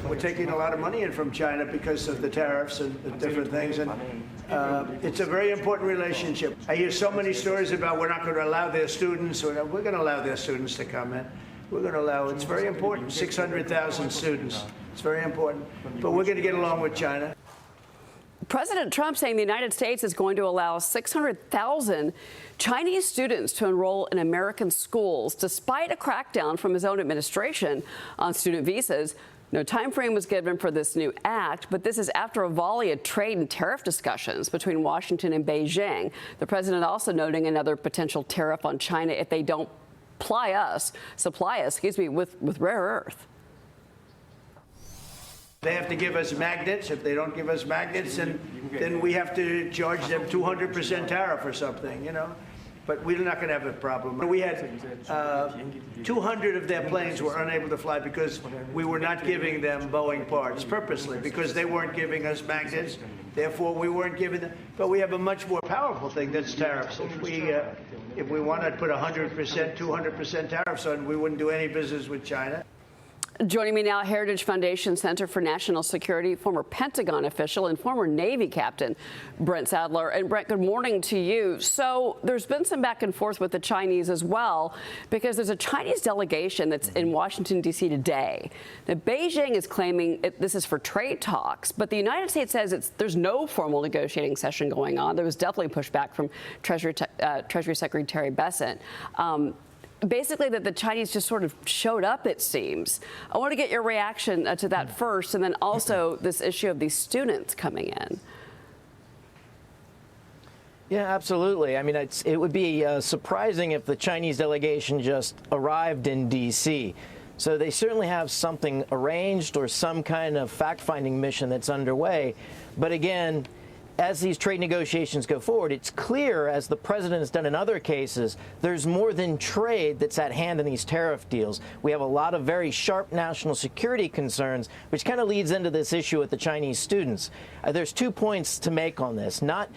We're taking a lot of money in from China because of the tariffs and the different things, and it's a very important relationship. I hear so many stories about we're not going to allow their students, or we're going to allow their students to come in. We're going to allow, it's very important, 600,000 students. It's very important, but we're going to get along with China. President Trump saying the United States is going to allow 600,000 Chinese students to enroll in American schools, despite a crackdown from his own administration on student visas. No time frame was given for this new act, but this is after a volley of trade and tariff discussions between Washington and Beijing. The president also noting another potential tariff on China if they don't supply us, with rare earth. They have to give us magnets. If they don't give us magnets, then we have to charge them 200% tariff or something, you know. But we're not going to have a problem. We had 200 of their planes were unable to fly because we were not giving them Boeing parts purposely, because they weren't giving us magnets. Therefore, we weren't giving them. But we have a much more powerful thing that's tariffs. If we want to put 100%, 200% tariffs on, we wouldn't do any business with China. Joining me now, Heritage Foundation Center for National Security, former Pentagon official and former Navy captain, Brent Sadler. And Brent, good morning to you. So there's been some back and forth with the Chinese as well, because there's a Chinese delegation that's in Washington, D.C. today. Now, Beijing is claiming this is for trade talks, but the United States says there's no formal negotiating session going on. There was definitely pushback from Treasury Secretary Bessent. Basically, that the Chinese just sort of showed up, it seems. I want to get your reaction to that first, and then also this issue of these students coming in. Yeah, absolutely. I mean, it would be surprising if the Chinese delegation just arrived in D.C. So they certainly have something arranged or some kind of fact-finding mission that's underway. But again, as these trade negotiations go forward, it's clear, as the president has done in other cases, there's more than trade that's at hand in these tariff deals. We have a lot of very sharp national security concerns, which kind of leads into this issue with the Chinese students. There's 2 points to make on this. Not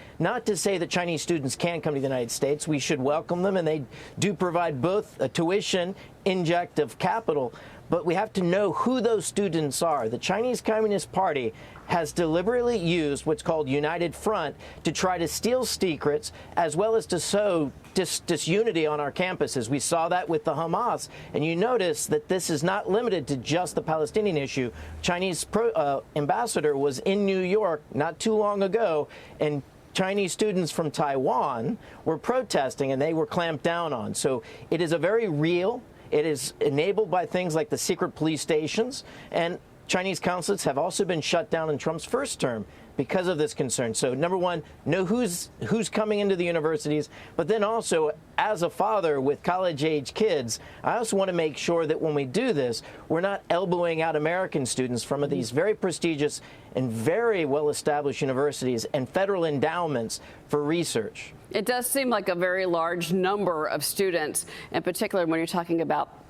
to say that Chinese students can come to the United States. We should welcome them, and they do provide both a tuition, inject of capital, but we have to know who those students are. The Chinese Communist Party has deliberately used what's called United Front to try to steal secrets, as well as to sow disunity on our campuses. We saw that with the Hamas, and you notice that this is not limited to just the Palestinian issue. Chinese ambassador was in New York not too long ago, and Chinese students from Taiwan were protesting, and they were clamped down on. So it is a very real. It is enabled by things like the secret police stations, and Chinese consulates have also been shut down in Trump's first term because of this concern. So, number one, know who's coming into the universities, but then also, as a father with college-age kids, I also want to make sure that when we do this, we're not elbowing out American students from these very prestigious and very well-established universities and federal endowments for research. It does seem like a very large number of students, in particular when you're talking about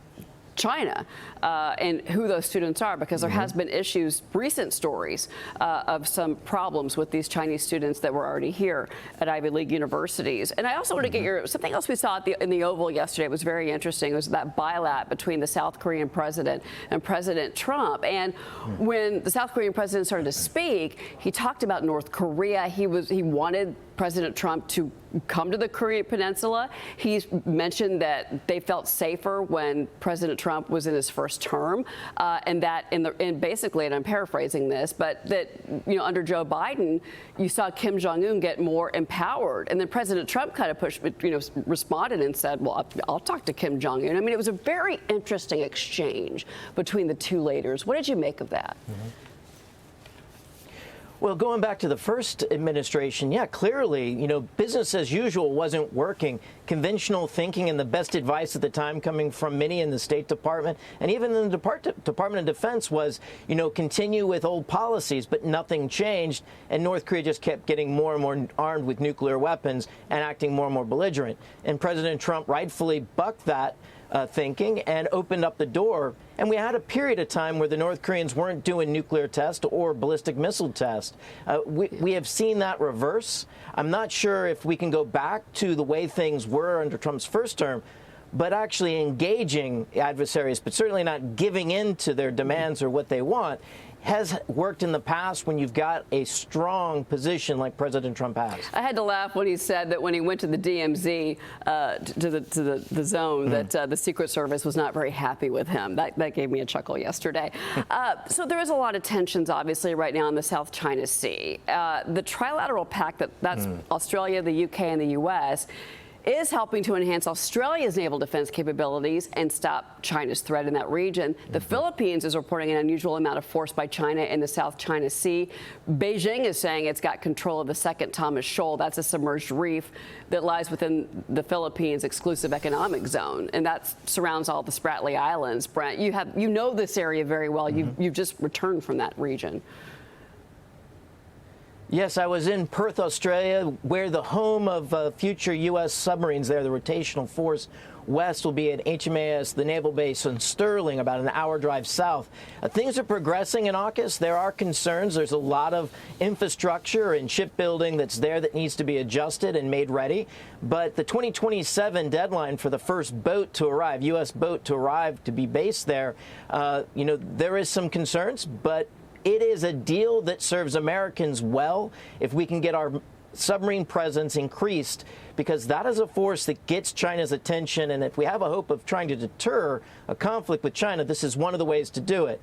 China and who those students are, because there has been issues, recent stories of some problems with these Chinese students that were already here at Ivy League universities. And I also want to get something else we saw in the Oval yesterday was very interesting. It was that bilat between the South Korean president and President Trump. And when the South Korean president started to speak, he talked about North Korea. He wanted President Trump to come to the Korean Peninsula. He's mentioned that they felt safer when President Trump was in his first term, and that basically, and I'm paraphrasing this, but that under Joe Biden, you saw Kim Jong-un get more empowered, and then President Trump kind of responded and said, "Well, I'll talk to Kim Jong-un." I mean, it was a very interesting exchange between the two leaders. What did you make of that? Well, going back to the first administration, yeah, clearly, business as usual wasn't working. Conventional thinking and the best advice at the time coming from many in the State Department and even in the Department of Defense was, continue with old policies, but nothing changed. And North Korea just kept getting more and more armed with nuclear weapons and acting more and more belligerent. And President Trump rightfully bucked that thinking and opened up the door. And we had a period of time where the North Koreans weren't doing nuclear tests or ballistic missile tests. We have seen that reverse. I'm not sure if we can go back to the way things were under Trump's first term, but actually engaging adversaries, but certainly not giving in to their demands or what they want, has worked in the past when you've got a strong position like President Trump has. I had to laugh when he said that when he went to the DMZ, to the zone, that the Secret Service was not very happy with him. That gave me a chuckle yesterday. So there is a lot of tensions, obviously, right now in the South China Sea. The trilateral pact, that's Australia, the UK, and the US, is helping to enhance Australia's naval defense capabilities and stop China's threat in that region. The Philippines is reporting an unusual amount of force by China in the South China Sea. Beijing is saying it's got control of the second Thomas Shoal. That's a submerged reef that lies within the Philippines' exclusive economic zone, and that surrounds all the Spratly Islands. Brent, you know this area very well. You've just returned from that region. Yes, I was in Perth, Australia, where the home of future U.S. submarines there, the rotational force west will be at HMAS, the naval base in Stirling, about an hour drive south. Things are progressing in AUKUS. There are concerns. There's a lot of infrastructure and shipbuilding that's there that needs to be adjusted and made ready. But the 2027 deadline for the first boat to arrive, U.S. boat to arrive to be based there, there is some concerns, but it is a deal that serves Americans well if we can get our submarine presence increased, because that is a force that gets China's attention. And if we have a hope of trying to deter a conflict with China, this is one of the ways to do it.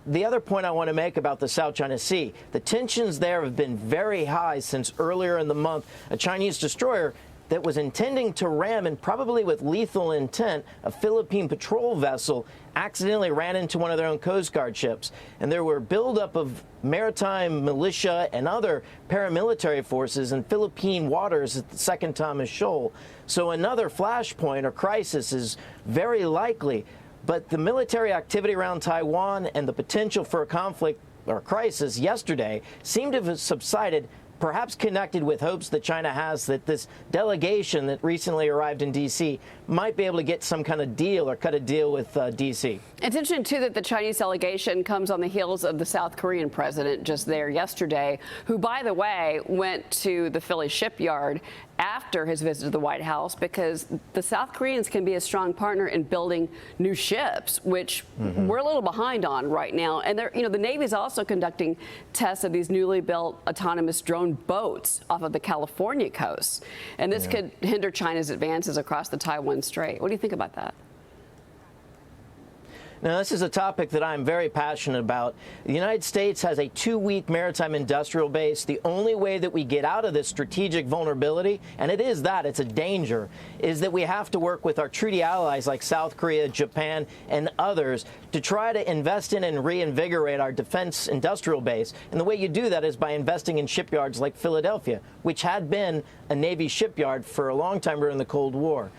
The other point I want to make about the South China Sea, the tensions there have been very high since earlier in the month. A Chinese destroyer that was intending to ram, and probably with lethal intent, a Philippine patrol vessel accidentally ran into one of their own Coast Guard ships. And there were buildup of maritime militia and other paramilitary forces in Philippine waters at the second Thomas Shoal. So another flashpoint or crisis is very likely. But the military activity around Taiwan and the potential for a conflict or crisis yesterday seemed to have subsided, perhaps connected with hopes that China has that this delegation that recently arrived in D.C. might be able to get some kind of deal or cut a deal with D.C. It's interesting, too, that the Chinese delegation comes on the heels of the South Korean president just there yesterday, who, by the way, went to the Philly shipyard after his visit to the White House, because the South Koreans can be a strong partner in building new ships, which we're a little behind on right now. And the Navy is also conducting tests of these newly built autonomous drone boats off of the California coast. And this could hinder China's advances across the Taiwan Strait. What do you think about that? Now, this is a topic that I'm very passionate about. The United States has a 2-week maritime industrial base. The only way that we get out of this strategic vulnerability, and it's a danger, is that we have to work with our treaty allies like South Korea, Japan, and others to try to invest in and reinvigorate our defense industrial base. And the way you do that is by investing in shipyards like Philadelphia, which had been a Navy shipyard for a long time during the Cold War.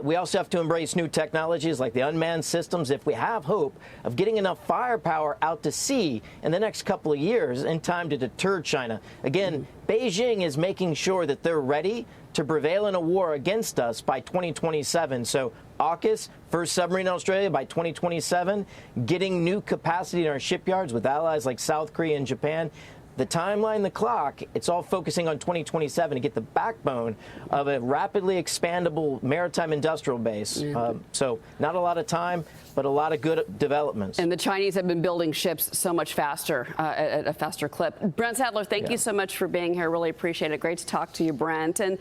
We also have to embrace new technologies like the unmanned systems if we have hope of getting enough firepower out to sea in the next couple of years in time to deter China. Again, Beijing is making sure that they're ready to prevail in a war against us by 2027. So AUKUS, first submarine in Australia by 2027, getting new capacity in our shipyards with allies like South Korea and Japan. The timeline, the clock, it's all focusing on 2027 to get the backbone of a rapidly expandable maritime industrial base. So not a lot of time, but a lot of good developments. And the Chinese have been building ships so much faster, at a faster clip. Brent Sadler, thank you so much for being here. Really appreciate it. Great to talk to you, Brent. And